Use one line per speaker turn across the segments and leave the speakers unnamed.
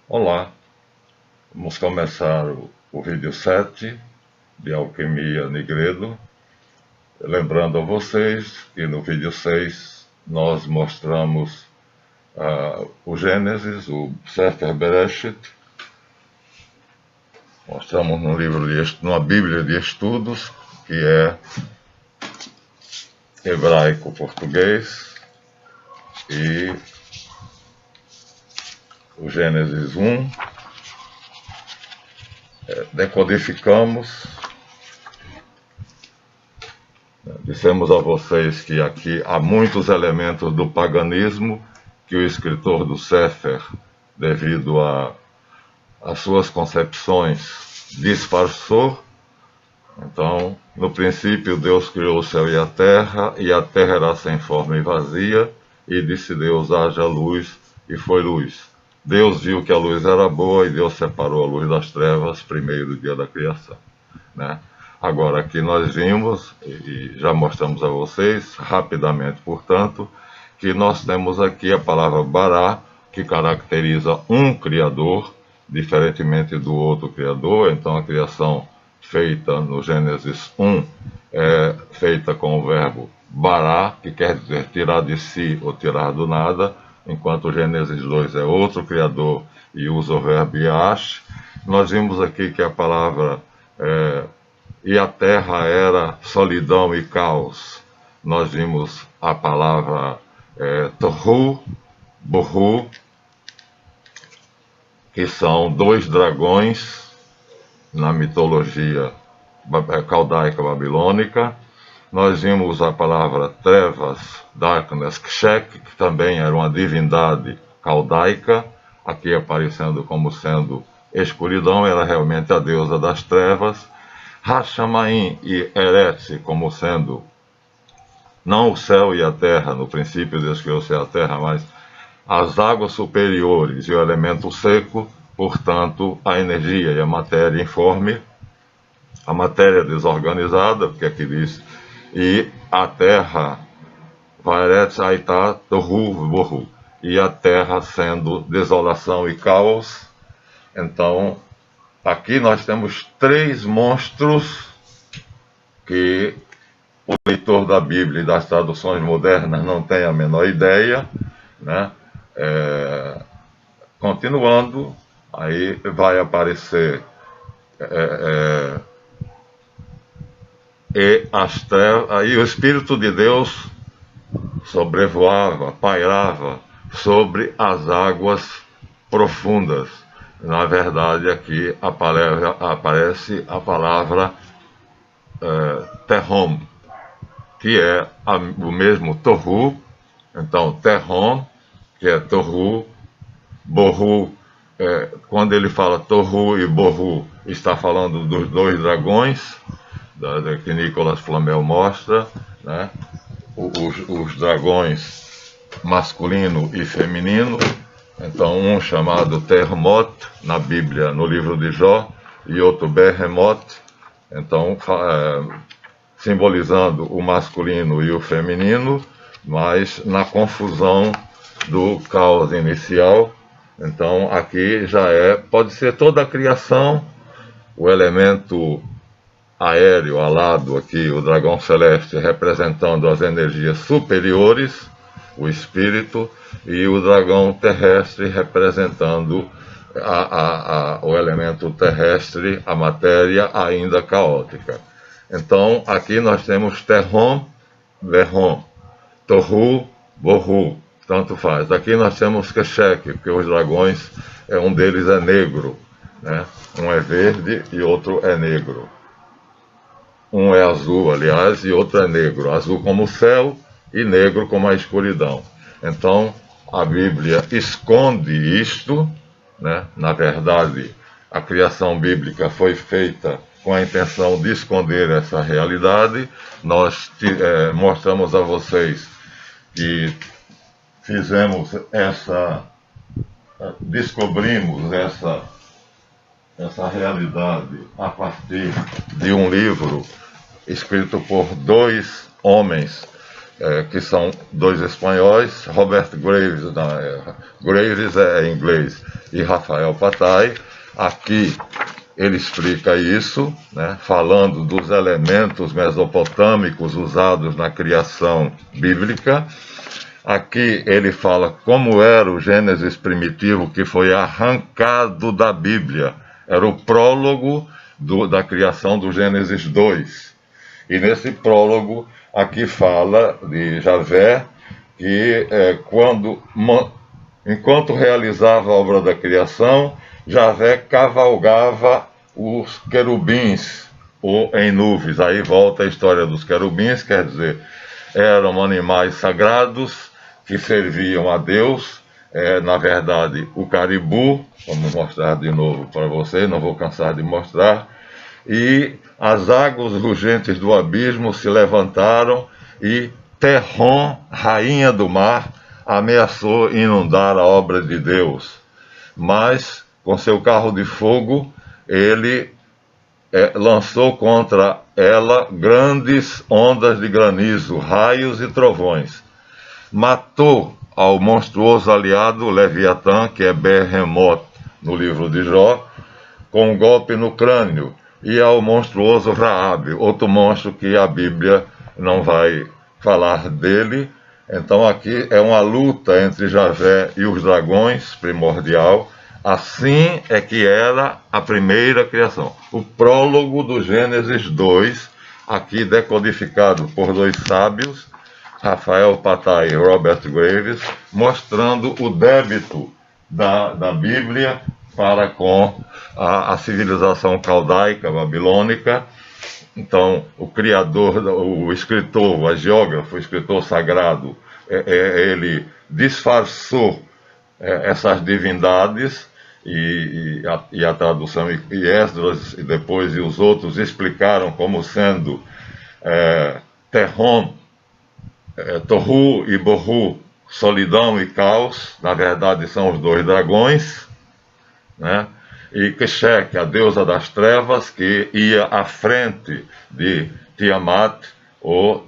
Olá, vamos começar o vídeo 7 de Alquimia Nigredo. Lembrando a vocês que no vídeo 6 nós mostramos o Gênesis, o Sefer Bereshit. Mostramos numa Bíblia de Estudos, que é hebraico-português, e o Gênesis 1. Decodificamos. Dissemos a vocês que aqui há muitos elementos do paganismo que o escritor do Sefer, devido às suas concepções, disfarçou. Então, no princípio, Deus criou o céu e a terra era sem forma e vazia, e disse Deus: haja luz, e foi luz. Deus viu que a luz era boa, e Deus separou a luz das trevas, primeiro dia da criação, né? Agora, aqui nós vimos, e já mostramos a vocês, rapidamente, portanto, que nós temos aqui a palavra bará, que caracteriza um Criador, diferentemente do outro Criador. Então, a criação feita no Gênesis 1 é feita com o verbo bará, que quer dizer tirar de si ou tirar do nada, enquanto o Gênesis 2 é outro Criador e usa o verbo yash. Nós vimos aqui que a palavra e a terra era solidão e caos. Nós vimos a palavra tohu, bohu, que são dois dragões na mitologia caldaica babilônica. Nós vimos a palavra trevas, darkness, kshek, que também era uma divindade caldaica, aqui aparecendo como sendo escuridão, era realmente a deusa das trevas. Hashamaim e Eretz como sendo não o céu e a terra, no princípio Deus criou o céu e a terra, mas as águas superiores e o elemento seco, portanto a energia e a matéria informe, a matéria desorganizada, porque aqui diz, e a terra, Varetz Aitá Tohu Bohu, e a terra sendo desolação e caos. Então, aqui nós temos três monstros que o leitor da Bíblia e das traduções modernas não tem a menor ideia, né? Continuando, aí vai aparecer e as trevas, aí o Espírito de Deus sobrevoava, pairava sobre as águas profundas. Na verdade, aqui aparece a palavra Terrom, que é o mesmo Tohu. Então, Terrom, que é Tohu, Bohu, quando ele fala Tohu e Bohu, está falando dos dois dragões, que Nicolas Flamel mostra, né? Os dragões masculino e feminino. Então, um chamado Termot, na Bíblia, no livro de Jó, e outro Behemoth, então, simbolizando o masculino e o feminino, mas na confusão do caos inicial. Então, aqui já pode ser toda a criação, o elemento aéreo alado aqui, o dragão celeste, representando as energias superiores, o espírito, e o dragão terrestre representando o elemento terrestre, a matéria ainda caótica. Então, aqui nós temos Terrom, Verrom, Tohu, Bohu, tanto faz. Aqui nós temos Keshek, porque os dragões, um deles é negro, né? Um é verde e outro é negro. Um é azul, aliás, e outro é negro. Azul como o céu e negro como a escuridão. Então, a Bíblia esconde isto, né? Na verdade, a criação bíblica foi feita com a intenção de esconder essa realidade. Nós mostramos a vocês que descobrimos essa realidade a partir de um livro escrito por dois homens que são dois espanhóis, Robert Graves, Graves é em inglês, e Rafael Patai. Aqui ele explica isso, né, falando dos elementos mesopotâmicos usados na criação bíblica. Aqui ele fala como era o Gênesis primitivo que foi arrancado da Bíblia. Era o prólogo da criação do Gênesis 2. E nesse prólogo aqui fala de Javé que enquanto realizava a obra da criação, Javé cavalgava os querubins ou em nuvens. Aí volta a história dos querubins, quer dizer, eram animais sagrados que serviam a Deus. Na verdade, o caribu, vamos mostrar de novo para vocês, não vou cansar de mostrar. E as águas rugentes do abismo se levantaram e Terrom, rainha do mar, ameaçou inundar a obra de Deus. Mas, com seu carro de fogo, ele lançou contra ela grandes ondas de granizo, raios e trovões. Matou ao monstruoso aliado Leviatã, que é Behemoth, no livro de Jó, com um golpe no crânio, e ao monstruoso Raabe, outro monstro que a Bíblia não vai falar dele. Então aqui é uma luta entre Javé e os dragões, primordial. Assim é que era a primeira criação. O prólogo do Gênesis 2, aqui decodificado por dois sábios, Rafael Patai e Robert Graves, mostrando o débito da Bíblia para com a civilização caldaica, babilônica. Então, o criador, o escritor, o hagiógrafo, o escritor sagrado, ele disfarçou essas divindades, e a tradução, e Esdras e depois e os outros explicaram como sendo Terrom, Tohu e Bohu, solidão e caos. Na verdade são os dois dragões, né? E Keshek, a deusa das trevas, que ia à frente de Tiamat, ou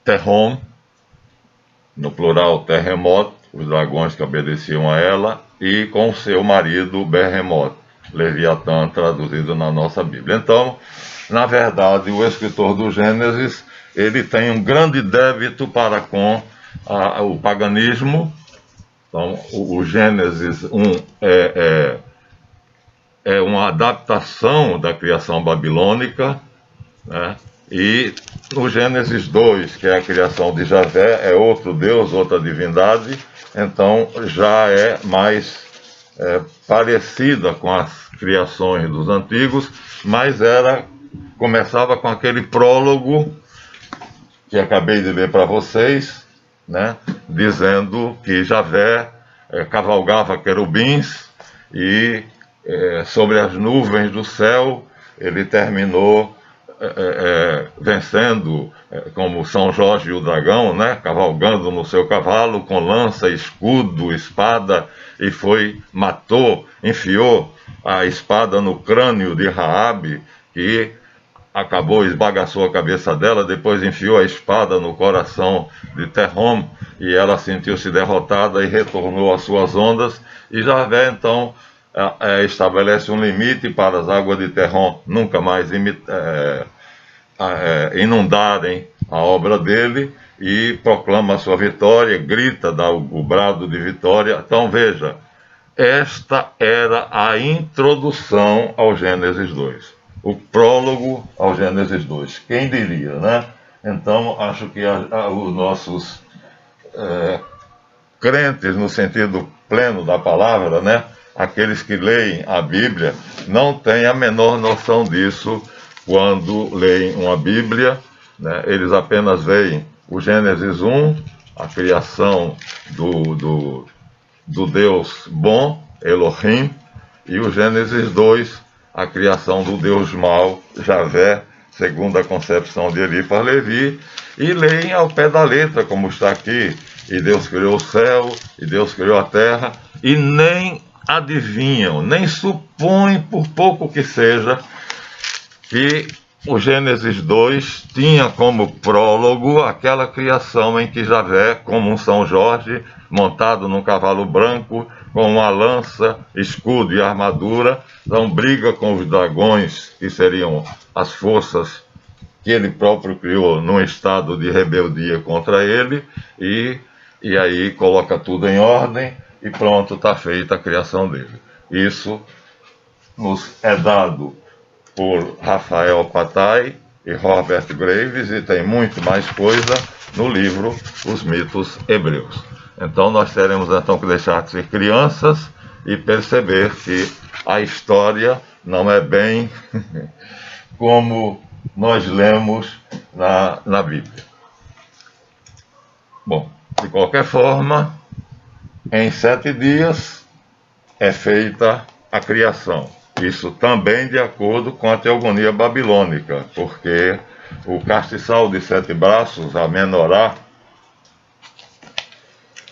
Terrom, no plural Terremoto, os dragões que obedeciam a ela, e com seu marido Behemoth, Leviatã, traduzido na nossa Bíblia. Então, na verdade, o escritor do Gênesis, ele tem um grande débito para com o paganismo. Então, o Gênesis 1 é uma adaptação da criação babilônica, né? E o Gênesis 2, que é a criação de Javé, é outro Deus, outra divindade. Então já é mais parecida com as criações dos antigos, mas começava com aquele prólogo que acabei de ler para vocês, né, dizendo que Javé cavalgava querubins e sobre as nuvens do céu ele terminou vencendo, como São Jorge e o dragão, né, cavalgando no seu cavalo com lança, escudo, espada, e matou, enfiou a espada no crânio de Raabe, que acabou, esbagaçou a cabeça dela, depois enfiou a espada no coração de Terrom, e ela sentiu-se derrotada e retornou às suas ondas. E Javé então estabelece um limite para as águas de Terrom nunca mais inundarem a obra dele, e proclama a sua vitória, grita, dá o brado de vitória. Então veja, esta era a introdução ao Gênesis 2, o prólogo ao Gênesis 2, quem diria, né? Então acho que os nossos crentes, no sentido pleno da palavra, né, aqueles que leem a Bíblia, não têm a menor noção disso quando leem uma Bíblia, né? Eles apenas veem o Gênesis 1, a criação do Deus bom, Elohim, e o Gênesis 2, a criação do Deus mau, Javé, segundo a concepção de Eliphas Levi, e leem ao pé da letra, como está aqui: e Deus criou o céu, e Deus criou a terra, e nem adivinham, nem supõem, por pouco que seja, que o Gênesis 2 tinha como prólogo aquela criação em que Javé, como um São Jorge, montado num cavalo branco, com uma lança, escudo e armadura, então briga com os dragões, que seriam as forças que ele próprio criou num estado de rebeldia contra ele, e aí coloca tudo em ordem e pronto, está feita a criação dele. Isso nos é dado por Rafael Patai e Robert Graves, e tem muito mais coisa no livro Os Mitos Hebreus. Então nós teremos então que deixar de ser crianças e perceber que a história não é bem como nós lemos na Bíblia. Bom, de qualquer forma, em 7 dias é feita a criação. Isso também de acordo com a teogonia babilônica, porque o castiçal de 7 braços, a menorá,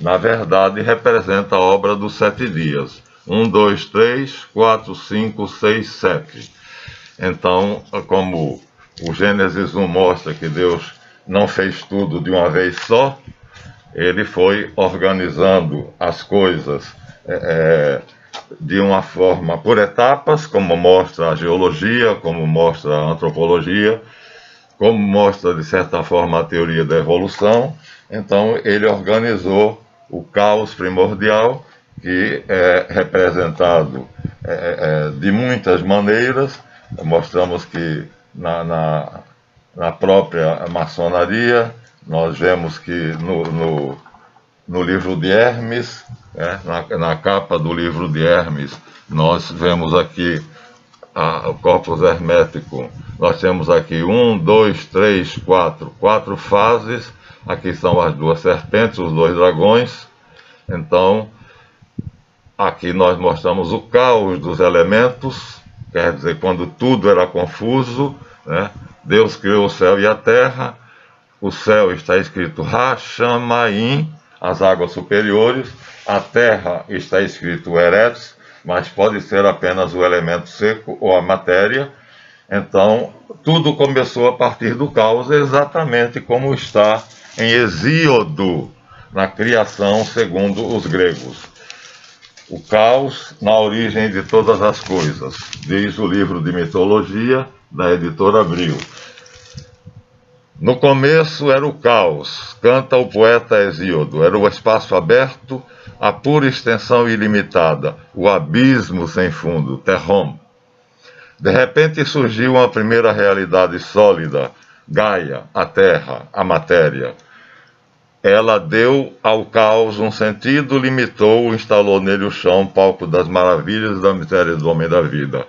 na verdade representa a obra dos 7 dias. 1, 2, 3, 4, 5, 6, 7. Então, como o Gênesis 1 mostra que Deus não fez tudo de uma vez só, ele foi organizando as coisas de uma forma por etapas, como mostra a geologia, como mostra a antropologia, como mostra de certa forma a teoria da evolução. Então ele organizou o caos primordial, que é representado de muitas maneiras. Mostramos que na própria maçonaria nós vemos que no livro de Hermes, na capa do livro de Hermes, nós vemos aqui o corpus hermético. Nós temos aqui 1, 2, 3, 4 fases. Aqui são as 2 serpentes, os 2 dragões. Então, aqui nós mostramos o caos dos elementos, quer dizer, quando tudo era confuso, né? Deus criou o céu e a terra. O céu está escrito Hashamayim, as águas superiores. A terra está escrito Eretz, mas pode ser apenas o elemento seco ou a matéria. Então, tudo começou a partir do caos, exatamente como está em Hesíodo, na criação segundo os gregos. O caos na origem de todas as coisas, diz o livro de mitologia da editora Abril. No começo era o caos, canta o poeta Hesíodo, era o espaço aberto, a pura extensão ilimitada, o abismo sem fundo, Terrom. De repente surgiu uma primeira realidade sólida, Gaia, a terra, a matéria. Ela deu ao caos um sentido, limitou, instalou nele o chão, palco das maravilhas e da miséria do homem da vida.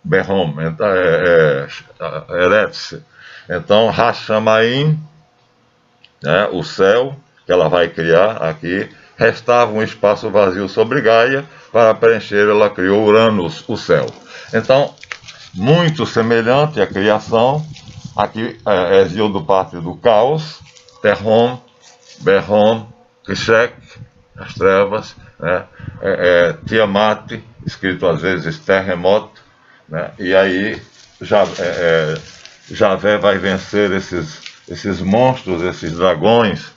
Berrom, Eretz. Então, Hashamayim, o céu, que ela vai criar aqui, restava um espaço vazio sobre Gaia, para preencher ela criou Uranus, o céu. Então, muito semelhante à criação, aqui Hesíodo parte do caos, Terrom, Berrom, Kishek, as trevas, Tiamat, escrito às vezes terremoto, né? E aí Javé vai vencer esses monstros, esses dragões,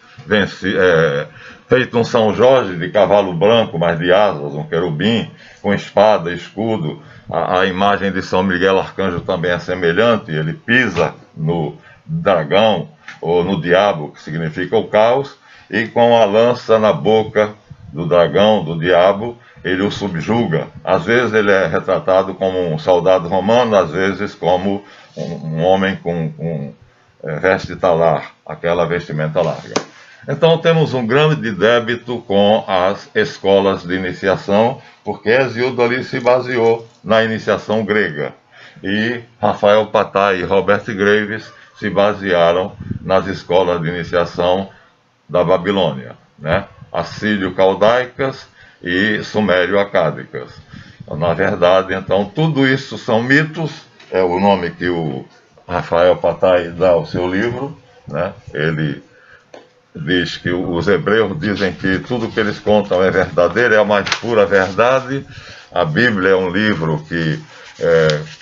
feito um São Jorge de cavalo branco, mas de asas, um querubim, com espada, escudo. A imagem de São Miguel Arcanjo também é semelhante, ele pisa no dragão, ou no diabo, que significa o caos, e com a lança na boca do dragão, do diabo, ele o subjuga. Às vezes ele é retratado como um soldado romano, às vezes como um homem com veste talar, aquela vestimenta larga. Então temos um grande débito com as escolas de iniciação, porque Hesíodo ali se baseou na iniciação grega. E Rafael Patai e Robert Graves se basearam nas escolas de iniciação da Babilônia, né? Assírio-caldaicas e sumério-acádicas. Na verdade, então, tudo isso são mitos, é o nome que o Rafael Patai dá ao seu livro, né? Ele diz que os hebreus dizem que tudo que eles contam é verdadeiro, é a mais pura verdade. A Bíblia é um livro que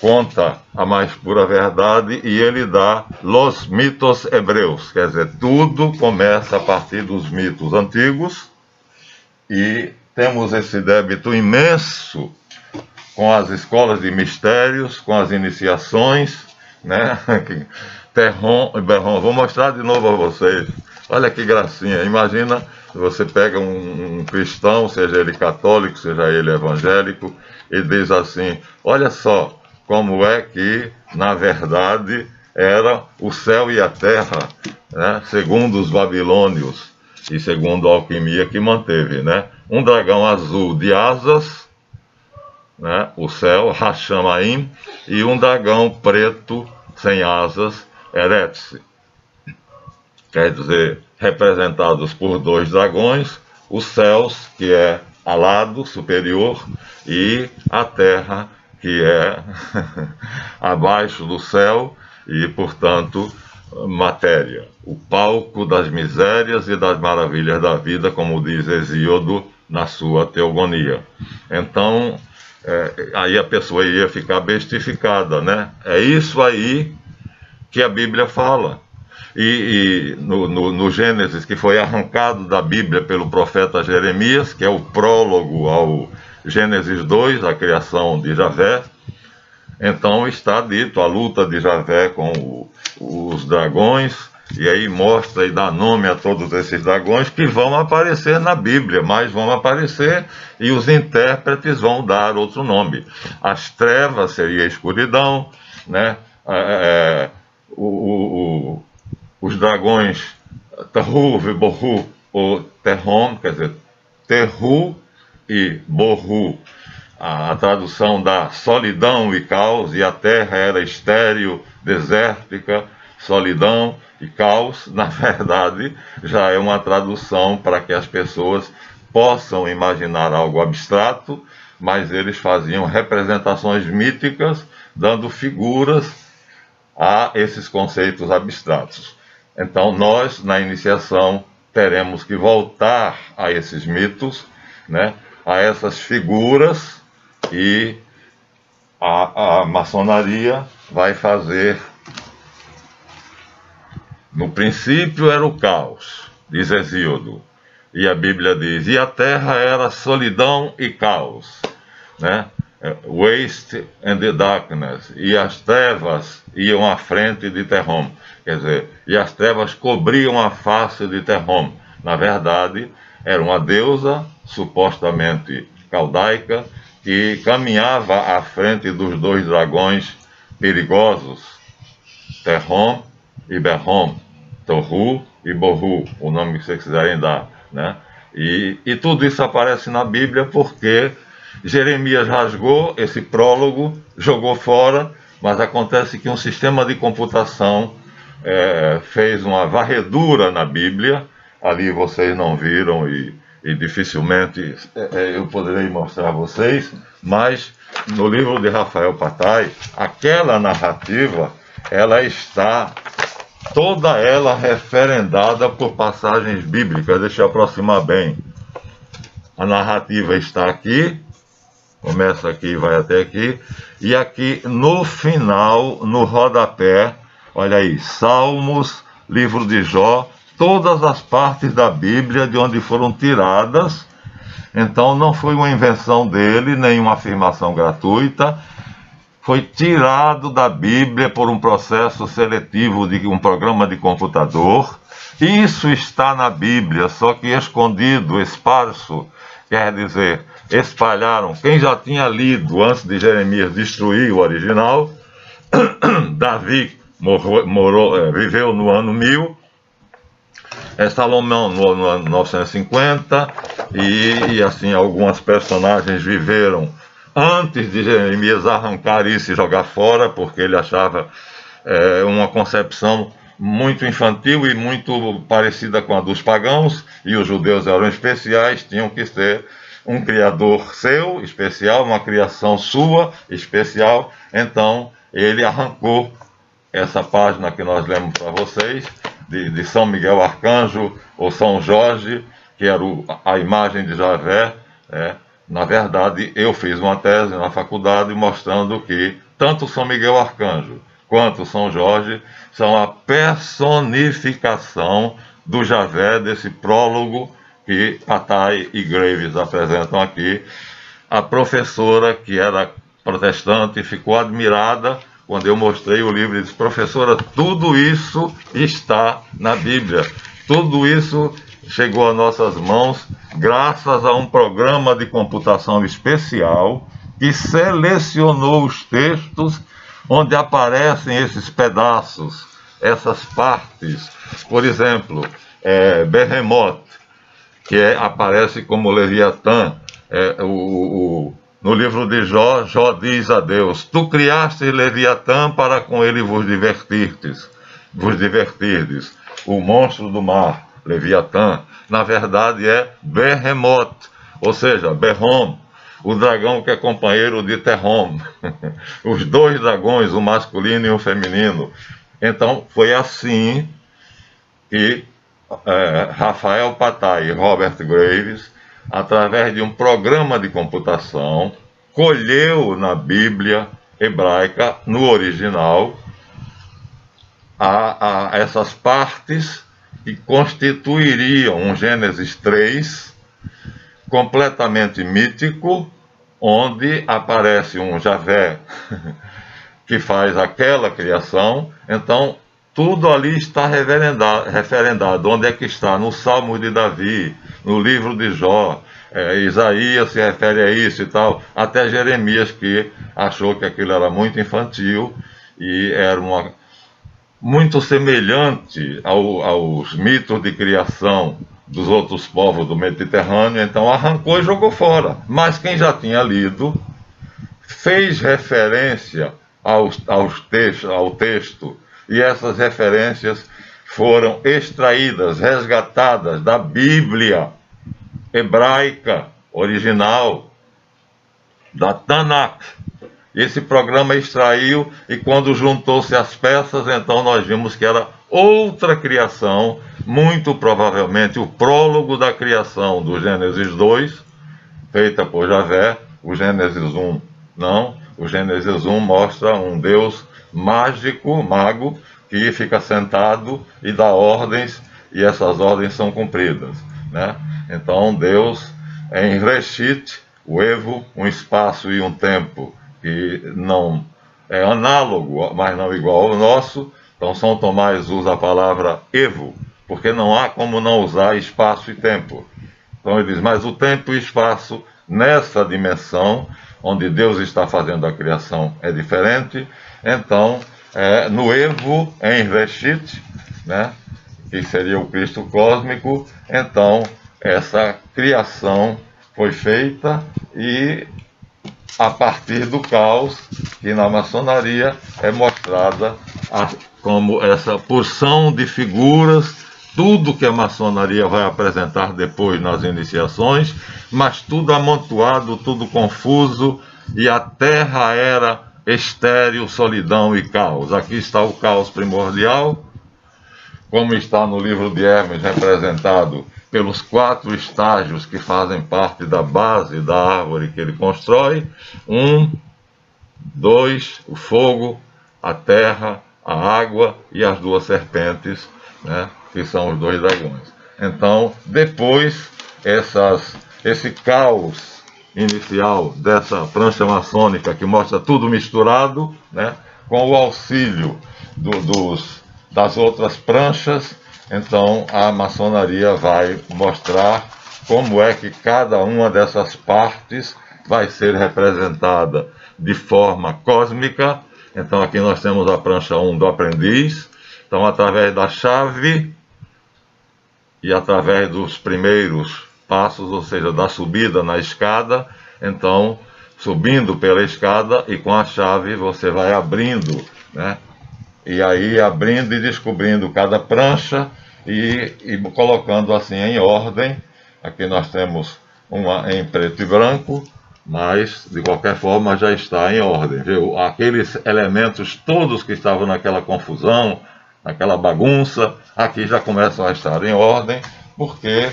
conta a mais pura verdade e ele dá los mitos hebreus, quer dizer, tudo começa a partir dos mitos antigos e temos esse débito imenso com as escolas de mistérios, com as iniciações, né? Terron e Berron. Vou mostrar de novo a vocês. Olha que gracinha. Imagina, você pega um cristão, seja ele católico, seja ele evangélico, e diz assim: olha só como é que, na verdade, era o céu e a terra, né? Segundo os babilônios e segundo a alquimia que manteve, né? Um dragão azul de asas, né? O céu, Hashamaim, e um dragão preto sem asas, Eretz. Quer dizer, representados por dois dragões, os céus, que é alado, superior, e a terra, que é abaixo do céu e, portanto, matéria. O palco das misérias e das maravilhas da vida, como diz Hesíodo na sua Teogonia. Então, aí a pessoa iria ficar bestificada, né? É isso aí que a Bíblia fala. E no Gênesis, que foi arrancado da Bíblia pelo profeta Jeremias, que é o prólogo ao Gênesis 2, a criação de Javé, então está dito a luta de Javé com os dragões, e aí mostra e dá nome a todos esses dragões que vão aparecer na Bíblia, mas vão aparecer e os intérpretes vão dar outro nome. As trevas seria a escuridão, né? Os dragões Tahu, Borru ou Terrom, quer dizer, Terru e Borru, a tradução da solidão e caos, e a terra era estéril, desértica, solidão e caos, na verdade, já é uma tradução para que as pessoas possam imaginar algo abstrato, mas eles faziam representações míticas, dando figuras a esses conceitos abstratos. Então, nós, na iniciação, teremos que voltar a esses mitos, né, a essas figuras, e a maçonaria vai fazer. No princípio era o caos, diz Hesíodo, e a Bíblia diz, e a terra era solidão e caos, né? Waste and the darkness, e as trevas iam à frente de Terrom, quer dizer, e as trevas cobriam a face de Terrom. Na verdade, era uma deusa supostamente caldaica que caminhava à frente dos dois dragões perigosos, Terrom e Berrom, Tohu e Borru, o nome que vocês quiserem dar, né? E tudo isso aparece na Bíblia porque Jeremias rasgou esse prólogo, jogou fora, mas acontece que um sistema de computação fez uma varredura na Bíblia. Ali vocês não viram e dificilmente eu poderei mostrar a vocês, mas no livro de Rafael Patai, aquela narrativa, ela está toda ela referendada por passagens bíblicas. Deixa eu aproximar bem. A narrativa está aqui, começa aqui e vai até aqui, e aqui no final, no rodapé, olha aí, Salmos, livro de Jó, todas as partes da Bíblia de onde foram tiradas. Então não foi uma invenção dele, nem uma afirmação gratuita, foi tirado da Bíblia por um processo seletivo de um programa de computador. Isso está na Bíblia, só que escondido, esparso, quer dizer, espalharam. Quem já tinha lido antes de Jeremias destruir o original, Davi viveu no ano 1000, Salomão no ano 950, e assim, algumas personagens viveram antes de Jeremias arrancar isso e jogar fora, porque ele achava uma concepção muito infantil e muito parecida com a dos pagãos, e os judeus eram especiais, tinham que ser um criador seu, especial, uma criação sua, especial. Então ele arrancou essa página que nós lemos para vocês, de São Miguel Arcanjo, ou São Jorge, que era a imagem de Javé, Na verdade, eu fiz uma tese na faculdade mostrando que tanto São Miguel Arcanjo quanto São Jorge são a personificação do Javé, desse prólogo que Patai e Graves apresentam aqui. A professora, que era protestante, ficou admirada quando eu mostrei o livro e disse: professora, tudo isso está na Bíblia, tudo isso chegou às nossas mãos graças a um programa de computação especial que selecionou os textos onde aparecem esses pedaços, essas partes. Por exemplo, Behemoth, que aparece como Leviatã. No livro de Jó, Jó diz a Deus: tu criaste Leviatã para com ele vos divertirdes. O monstro do mar, Leviatã, na verdade é Behemoth, ou seja, Behom, o dragão que é companheiro de Terrom. Os dois dragões, o masculino e o feminino. Então, foi assim que Rafael Patai e Robert Graves, através de um programa de computação, colheu na Bíblia hebraica, no original, essas partes que constituiriam um Gênesis 3 completamente mítico, onde aparece um Javé que faz aquela criação. Então, tudo ali está referendado. Onde é que está? No Salmo de Davi, no livro de Jó, Isaías se refere a isso e tal, até Jeremias, que achou que aquilo era muito infantil e era muito semelhante aos mitos de criação dos outros povos do Mediterrâneo, então arrancou e jogou fora. Mas quem já tinha lido fez referência ao texto, e essas referências foram extraídas, resgatadas da Bíblia hebraica original, da Tanakh. Esse programa extraiu, e quando juntou-se as peças, então nós vimos que era outra criação, muito provavelmente o prólogo da criação do Gênesis 2, feita por Javé. O Gênesis 1 não. O Gênesis 1 mostra um Deus mágico, mago, que fica sentado e dá ordens, e essas ordens são cumpridas, né? Então Deus é em Reshit, o Evo, um espaço e um tempo, que não é análogo, mas não igual ao nosso. Então São Tomás usa a palavra Evo, porque não há como não usar espaço e tempo. Então ele diz: mas o tempo e o espaço nessa dimensão, onde Deus está fazendo a criação, é diferente. Então, no Evo, em Reshit, né, que seria o Cristo cósmico, então essa criação foi feita, e a partir do caos, que na maçonaria é mostrada como essa porção de figuras, tudo que a maçonaria vai apresentar depois nas iniciações, mas tudo amontoado, tudo confuso, e a terra era estéril, solidão e caos. Aqui está o caos primordial, como está no livro de Hermes, representado pelos 4 estágios que fazem parte da base da árvore que ele constrói. 1, 2, o fogo, a terra, a água e as 2 serpentes, né, que são os 2 dragões. Então, depois, esse caos inicial dessa prancha maçônica, que mostra tudo misturado, né, com o auxílio das outras pranchas, então a maçonaria vai mostrar como é que cada uma dessas partes vai ser representada de forma cósmica. Então aqui nós temos a prancha 1 do aprendiz. Então, através da chave e através dos primeiros passos, ou seja, da subida na escada, então subindo pela escada, e com a chave você vai abrindo, né? E aí abrindo e descobrindo cada prancha e colocando assim em ordem. Aqui nós temos uma em preto e branco, mas de qualquer forma já está em ordem, viu? Aqueles elementos todos que estavam naquela confusão, naquela bagunça, aqui já começam a estar em ordem, porque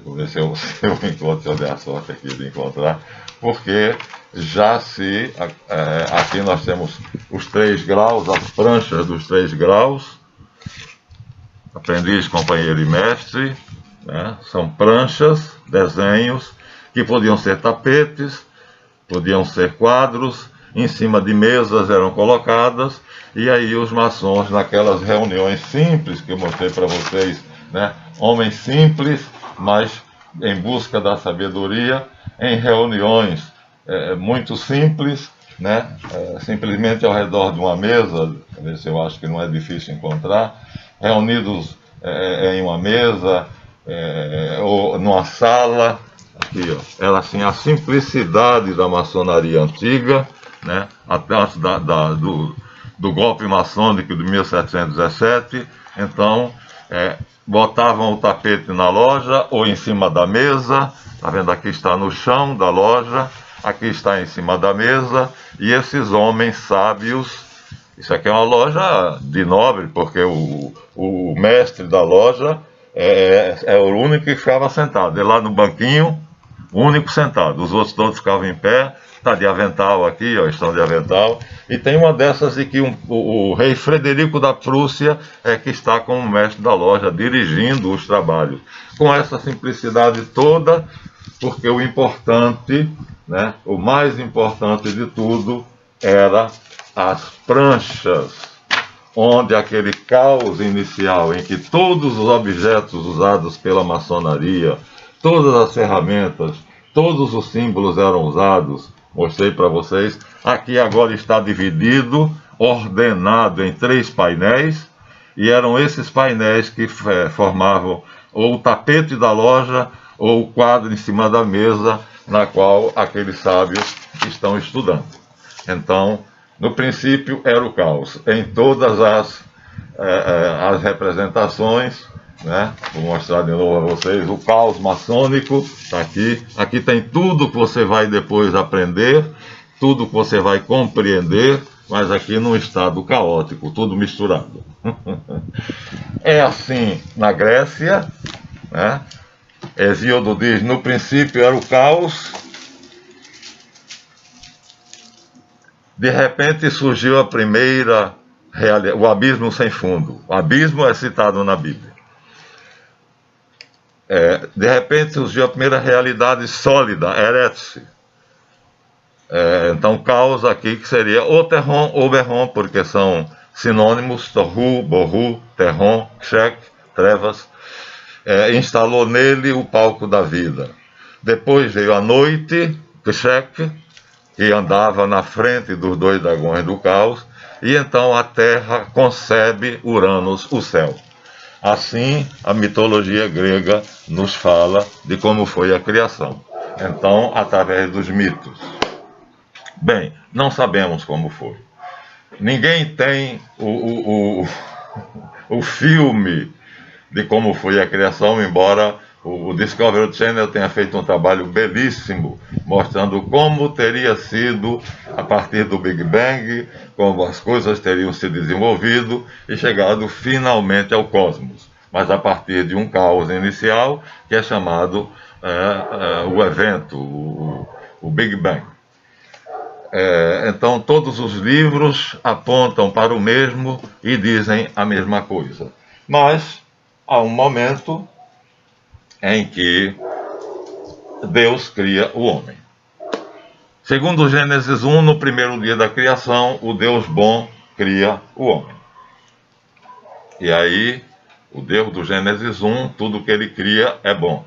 Vou ver se eu, se eu encontro, se eu der a sorte aqui de encontrar, porque já se, aqui nós temos os 3 graus, as pranchas dos 3 graus, aprendiz, companheiro e mestre, né? São pranchas, desenhos, que podiam ser tapetes, podiam ser quadros, em cima de mesas eram colocadas, e aí os maçons, naquelas reuniões simples que eu mostrei para vocês, né? Homens simples, mas em busca da sabedoria, em reuniões muito simples, né? Simplesmente ao redor de uma mesa, ver se eu acho que não é difícil encontrar, reunidos em uma mesa, ou numa sala, aqui, ó, era assim a simplicidade da maçonaria antiga, né? Até antes do golpe maçônico de 1717. Então, botavam o tapete na loja ou em cima da mesa. Está vendo? Aqui está no chão da loja, aqui está em cima da mesa, e esses homens sábios. Isso aqui é uma loja de nobre, porque o mestre da loja é o único que ficava sentado. Ele lá no banquinho, o único sentado. Os outros todos ficavam em pé. Está de avental aqui, ó, estão de avental. E tem uma dessas de que o rei Frederico da Prússia que está como mestre da loja, dirigindo os trabalhos. Com essa simplicidade toda, porque o importante, né, o mais importante de tudo, era as pranchas, onde aquele caos inicial em que todos os objetos usados pela maçonaria, todas as ferramentas, todos os símbolos eram usados, mostrei para vocês, aqui agora está dividido, ordenado em 3 painéis, e eram esses painéis que formavam ou o tapete da loja, ou o quadro em cima da mesa, na qual aqueles sábios estão estudando. Então, no princípio era o caos, em todas as representações, né? Vou mostrar de novo a vocês, o caos maçônico está aqui. Aqui tem tudo que você vai depois aprender, tudo que você vai compreender, mas aqui num estado caótico, tudo misturado. É assim na Grécia, né? Hesíodo diz, no princípio era o caos. De repente surgiu a primeira realidade, o abismo sem fundo. O abismo é citado na Bíblia. De repente surgiu a primeira realidade sólida, Eretz. Então, caos aqui que seria ou Terron ou Berron, porque são sinônimos, Torru, Borru, Terron, Kshek, trevas. Instalou nele o palco da vida. Depois veio a noite, Kshek, que andava na frente dos 2 dragões do caos, e então a Terra concebe Uranus, o céu. Assim, a mitologia grega nos fala de como foi a criação. Então, através dos mitos. Bem, não sabemos como foi. Ninguém tem o filme de como foi a criação, embora o Discovery Channel tenha feito um trabalho belíssimo, mostrando como teria sido a partir do Big Bang, como as coisas teriam se desenvolvido e chegado finalmente ao cosmos. Mas a partir de um caos inicial, que é chamado o evento, o Big Bang. Então todos os livros apontam para o mesmo e dizem a mesma coisa. Mas há um momento em que Deus cria o homem. Segundo Gênesis 1, no primeiro dia da criação, o Deus bom cria o homem. E aí, o Deus do Gênesis 1, tudo que ele cria é bom.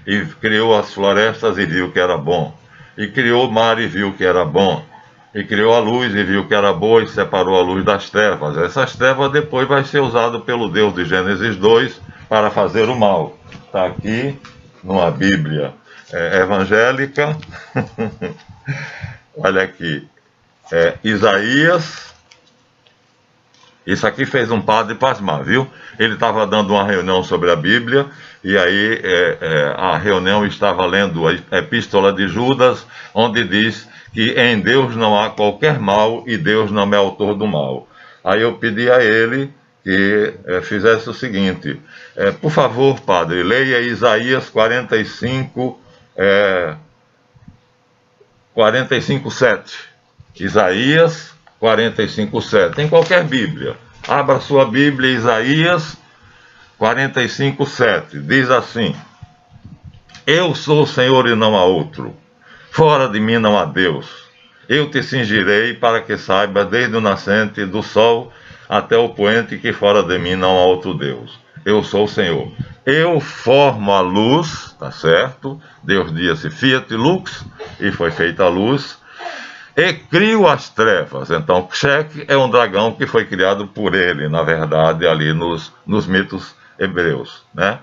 E criou as florestas e viu que era bom. E criou o mar e viu que era bom. E criou a luz e viu que era boa e separou a luz das trevas. Essas trevas depois vai ser usado pelo Deus de Gênesis 2 para fazer o mal. Está aqui, numa Bíblia evangélica. Olha aqui, Isaías. Isso aqui fez um padre pasmar, viu? Ele estava dando uma reunião sobre a Bíblia, e aí a reunião estava lendo a Epístola de Judas, onde diz que em Deus não há qualquer mal e Deus não é autor do mal. Aí eu pedi a ele que fizesse o seguinte: por favor, padre, leia Isaías 45, 7. Isaías 45, 7. Em qualquer Bíblia. Abra sua Bíblia, Isaías 45, 7. Diz assim: Eu sou o Senhor e não há outro. Fora de mim não há Deus. Eu te cingirei para que saibas desde o nascente do sol até o poente que fora de mim não há outro Deus. Eu sou o Senhor. Eu formo a luz, tá certo? Deus disse fiat lux, e foi feita a luz. E crio as trevas. Então, Kshek é um dragão que foi criado por ele, na verdade, ali nos mitos hebreus, né?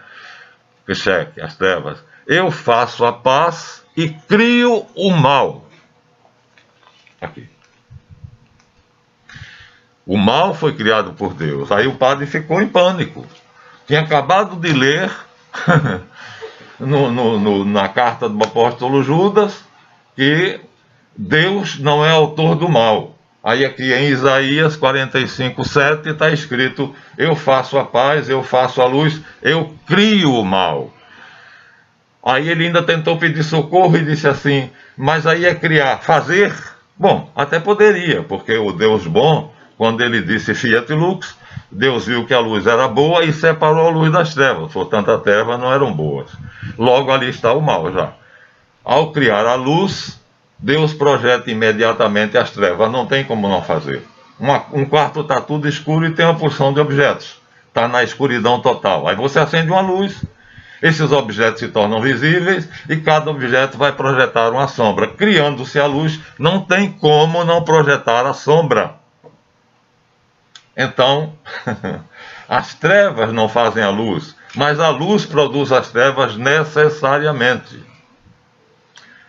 Kshek, as trevas. Eu faço a paz e crio o mal. Aqui. O mal foi criado por Deus. Aí o padre ficou em pânico. Tinha acabado de ler na carta do apóstolo Judas que Deus não é autor do mal. Aí aqui em Isaías 45, 7 está escrito: eu faço a paz, eu faço a luz, eu crio o mal. Aí ele ainda tentou pedir socorro e disse assim: mas aí é criar, fazer? Bom, até poderia, porque o Deus bom, quando ele disse fiat lux, Deus viu que a luz era boa e separou a luz das trevas, portanto as trevas não eram boas. Logo ali está o mal já. Ao criar a luz, Deus projeta imediatamente as trevas, não tem como não fazer. Um quarto está tudo escuro e tem uma porção de objetos, está na escuridão total. Aí você acende uma luz, esses objetos se tornam visíveis e cada objeto vai projetar uma sombra. Criando-se a luz, não tem como não projetar a sombra. Então, as trevas não fazem a luz, mas a luz produz as trevas necessariamente,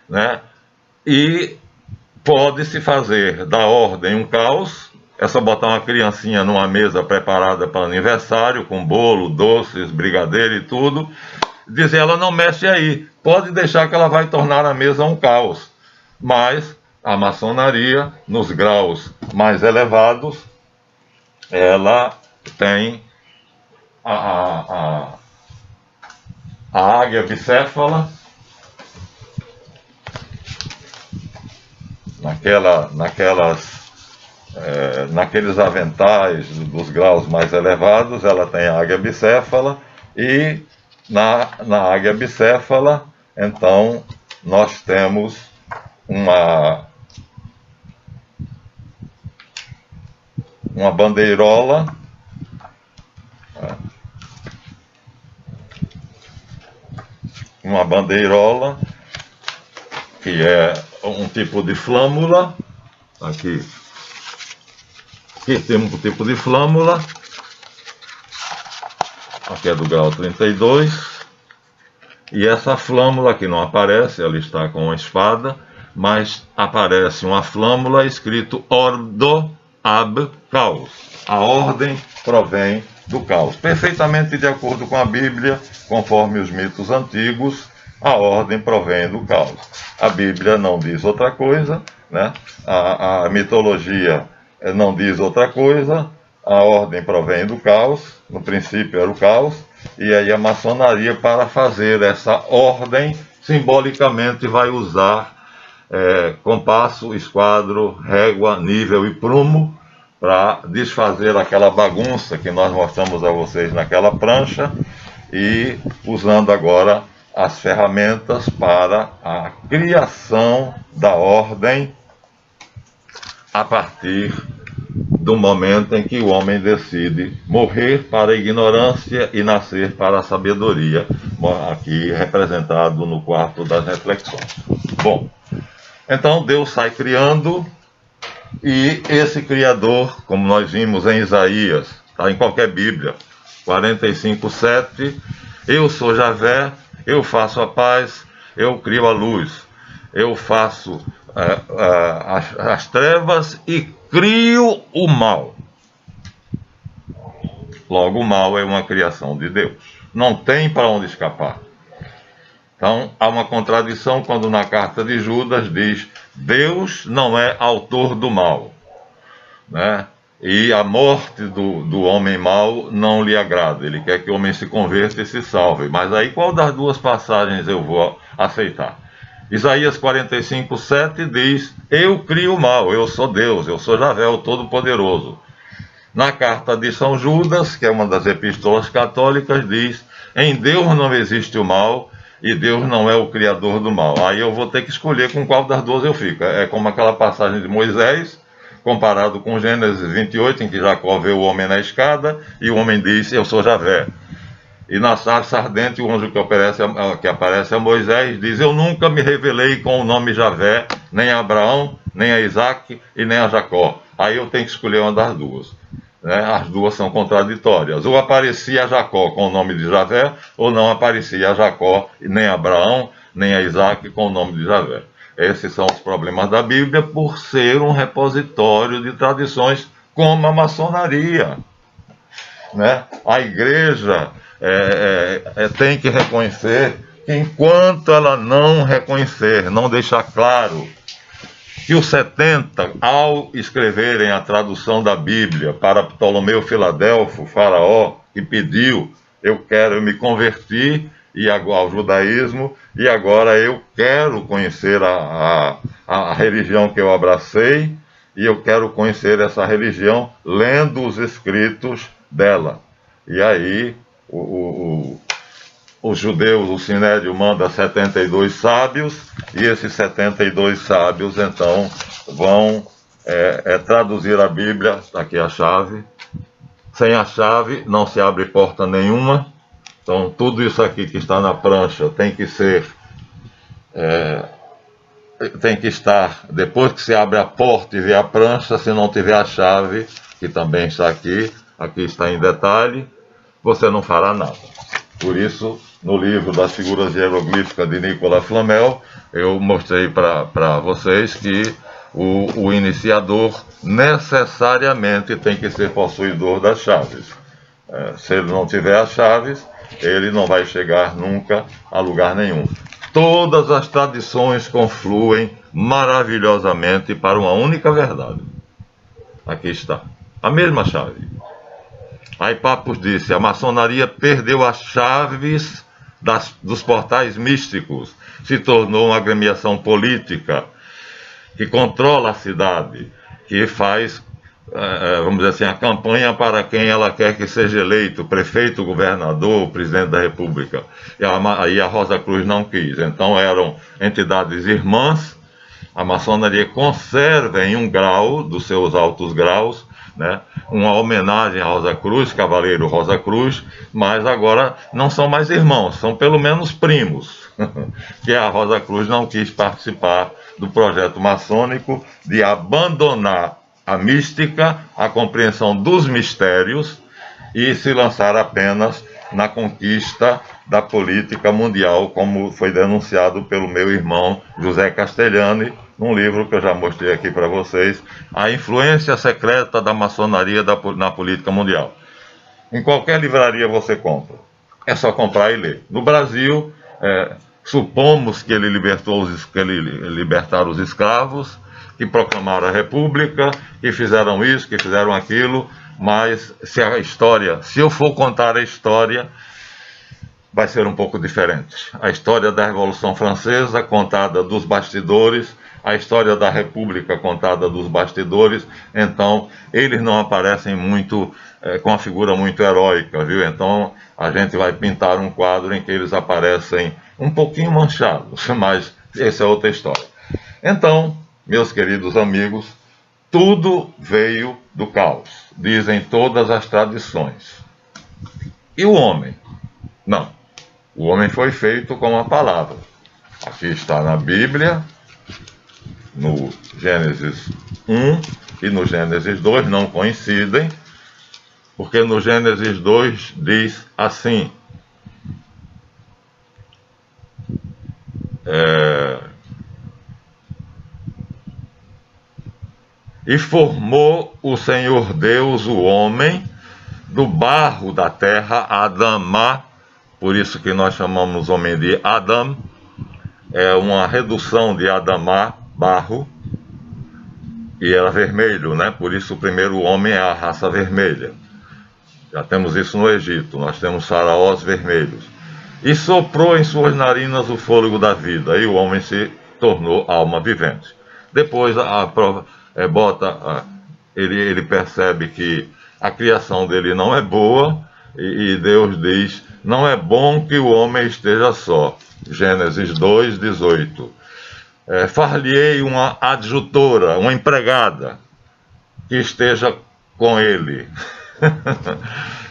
né? E pode-se fazer da ordem um caos. É só botar uma criancinha numa mesa preparada para aniversário, com bolo, doces, brigadeiro e tudo, dizer: ela não mexe aí, pode deixar que ela vai tornar a mesa um caos. Mas a maçonaria, nos graus mais elevados, ela tem a águia bicéfala, naqueles aventais dos graus mais elevados, ela tem a águia bicéfala, e na águia bicéfala, então, nós temos uma bandeirola, que é um tipo de flâmula. Aqui temos um tipo de flâmula. Aqui é do grau 32. E essa flâmula aqui não aparece, ela está com uma espada, mas aparece uma flâmula escrito Ordo ab Caos. A ordem provém do caos. Perfeitamente de acordo com a Bíblia, conforme os mitos antigos, a ordem provém do caos. A Bíblia não diz outra coisa, né? A mitologia não diz outra coisa. A ordem provém do caos, no princípio era o caos, e aí a maçonaria, para fazer essa ordem, simbolicamente vai usar compasso, esquadro, régua, nível e prumo, para desfazer aquela bagunça que nós mostramos a vocês naquela prancha, e usando agora as ferramentas para a criação da ordem a partir do momento em que o homem decide morrer para a ignorância e nascer para a sabedoria, aqui representado no quarto das reflexões. Bom, então Deus sai criando, e esse Criador, como nós vimos em Isaías, está em qualquer Bíblia, 45, 7, eu sou Javé, eu faço a paz, eu crio a luz, eu faço as trevas e crio o mal. Logo, o mal é uma criação de Deus. Não tem para onde escapar. Então, há uma contradição quando na carta de Judas diz: Deus não é autor do mal, né? e a morte do homem mau não lhe agrada. Ele quer que o homem se converta e se salve. Mas aí qual das duas passagens eu vou aceitar? Isaías 45:7 diz: eu crio o mal, eu sou Deus, eu sou Javé, o Todo-Poderoso. Na carta de São Judas, que é uma das epístolas católicas, diz: em Deus não existe o mal e Deus não é o criador do mal. Aí eu vou ter que escolher com qual das duas eu fico. É como aquela passagem de Moisés, comparado com Gênesis 28, em que Jacó vê o homem na escada e o homem diz: eu sou Javé. E na sarça ardente, o anjo que aparece a Moisés diz: eu nunca me revelei com o nome Javé, nem a Abraão, nem a Isaac e nem a Jacó. Aí eu tenho que escolher uma das duas. Né? As duas são contraditórias. Ou aparecia Jacó com o nome de Javé, ou não aparecia Jacó, nem Abraão, nem a Isaac com o nome de Javé. Esses são os problemas da Bíblia por ser um repositório de tradições como a maçonaria. Né? A igreja tem que reconhecer que enquanto ela não reconhecer, não deixar claro que os 70, ao escreverem a tradução da Bíblia para Ptolomeu Filadelfo, faraó, que pediu: eu me converti ao judaísmo, e agora eu quero conhecer a religião que eu abracei, e eu quero conhecer essa religião lendo os escritos dela. E aí os judeus, o Sinédrio manda 72 sábios, e esses 72 sábios então vão traduzir a Bíblia. Está aqui a chave. Sem a chave não se abre porta nenhuma. Então tudo isso aqui que está na prancha tem que estar, depois que se abre a porta e vê a prancha, se não tiver a chave, que também está aqui está em detalhe, você não fará nada. Por isso, no livro das figuras hieroglíficas de Nicolas Flamel, eu mostrei para vocês que o iniciador necessariamente tem que ser possuidor das chaves. Se ele não tiver as chaves, ele não vai chegar nunca a lugar nenhum. Todas as tradições confluem maravilhosamente para uma única verdade. Aqui está, a mesma chave. Aí Papus disse: a maçonaria perdeu as chaves dos portais místicos, se tornou uma agremiação política que controla a cidade, que faz, vamos dizer assim, a campanha para quem ela quer que seja eleito, prefeito, governador, presidente da república. E a Rosa Cruz não quis. Então eram entidades irmãs. A maçonaria conserva em um grau dos seus altos graus, né, uma homenagem a Rosa Cruz, Cavaleiro Rosa Cruz, mas agora não são mais irmãos, são pelo menos primos, que a Rosa Cruz não quis participar do projeto maçônico de abandonar a mística, a compreensão dos mistérios, e se lançar apenas na conquista da política mundial, como foi denunciado pelo meu irmão José Castellani, num livro que eu já mostrei aqui para vocês, A Influência Secreta da Maçonaria na Política Mundial. Em qualquer livraria você compra, é só comprar e ler. No Brasil, supomos que ele libertaram os escravos, que proclamaram a república, que fizeram isso, que fizeram aquilo, mas se eu for contar a história, vai ser um pouco diferente. A história da Revolução Francesa, contada dos bastidores, a história da República, contada dos bastidores, então eles não aparecem muito, com uma figura muito heróica, viu? Então a gente vai pintar um quadro em que eles aparecem um pouquinho manchados, mas essa é outra história. Então, meus queridos amigos, tudo veio do caos, dizem todas as tradições. E o homem? Não. O homem foi feito com a palavra. Aqui está na Bíblia, no Gênesis 1 e no Gênesis 2, não coincidem, porque no Gênesis 2 diz assim: e formou o Senhor Deus o homem do barro da terra, Adamá, por isso que nós chamamos o homem de Adam, é uma redução de Adamá, barro, e era vermelho, né? Por isso o primeiro homem é a raça vermelha. Já temos isso no Egito, nós temos faraós vermelhos. E soprou em suas narinas o fôlego da vida, e o homem se tornou alma vivente. Depois a prova ele percebe que a criação dele não é boa, e Deus diz: não é bom que o homem esteja só. Gênesis 2:18. Far-lhe-ei uma adjutora, uma empregada, que esteja com ele.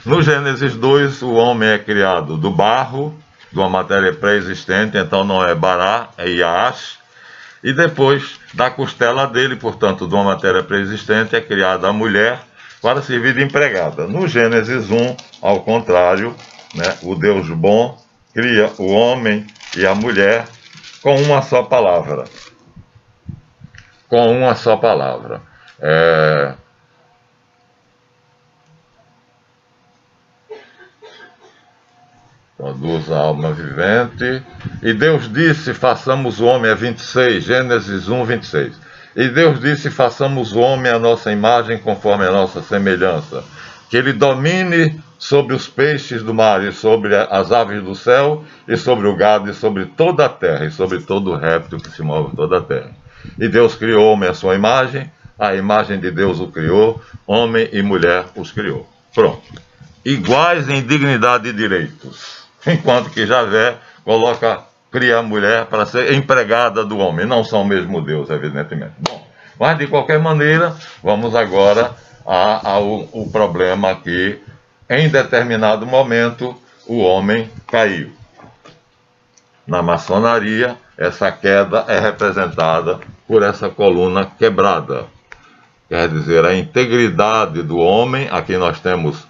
No Gênesis 2, o homem é criado do barro, de uma matéria pré-existente, então não é Bará, é Iash, e depois da costela dele, portanto, de uma matéria pré-existente, é criada a mulher para servir de empregada. No Gênesis 1, ao contrário, né, o Deus bom cria o homem e a mulher com uma só palavra. Com uma só palavra. Produz a alma vivente. E Deus disse: façamos o homem, 26, Gênesis 1:26. E Deus disse: façamos o homem à nossa imagem, conforme a nossa semelhança, que ele domine sobre os peixes do mar, e sobre as aves do céu, e sobre o gado, e sobre toda a terra, e sobre todo o réptil que se move em toda a terra. E Deus criou o homem à sua imagem, a imagem de Deus o criou, homem e mulher os criou. Pronto. Iguais em dignidade e direitos. Enquanto que Javé cria a mulher para ser empregada do homem. Não são o mesmo Deus, evidentemente. Bom, mas de qualquer maneira, vamos agora ao problema que, em determinado momento, o homem caiu. Na maçonaria, essa queda é representada por essa coluna quebrada. Quer dizer, a integridade do homem. Aqui nós temos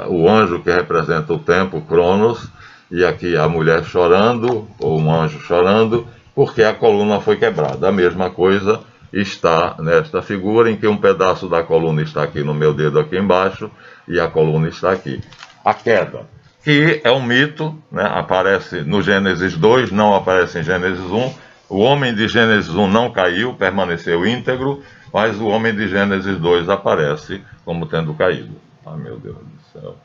o anjo que representa o tempo, Cronos, e aqui a mulher chorando, ou um anjo chorando, porque a coluna foi quebrada. A mesma coisa está nesta figura, em que um pedaço da coluna está aqui no meu dedo aqui embaixo, e a coluna está aqui. A queda, que é um mito, né? Aparece no Gênesis 2, não aparece em Gênesis 1. O homem de Gênesis 1 não caiu, permaneceu íntegro, mas o homem de Gênesis 2 aparece como tendo caído. Ah, meu Deus do céu.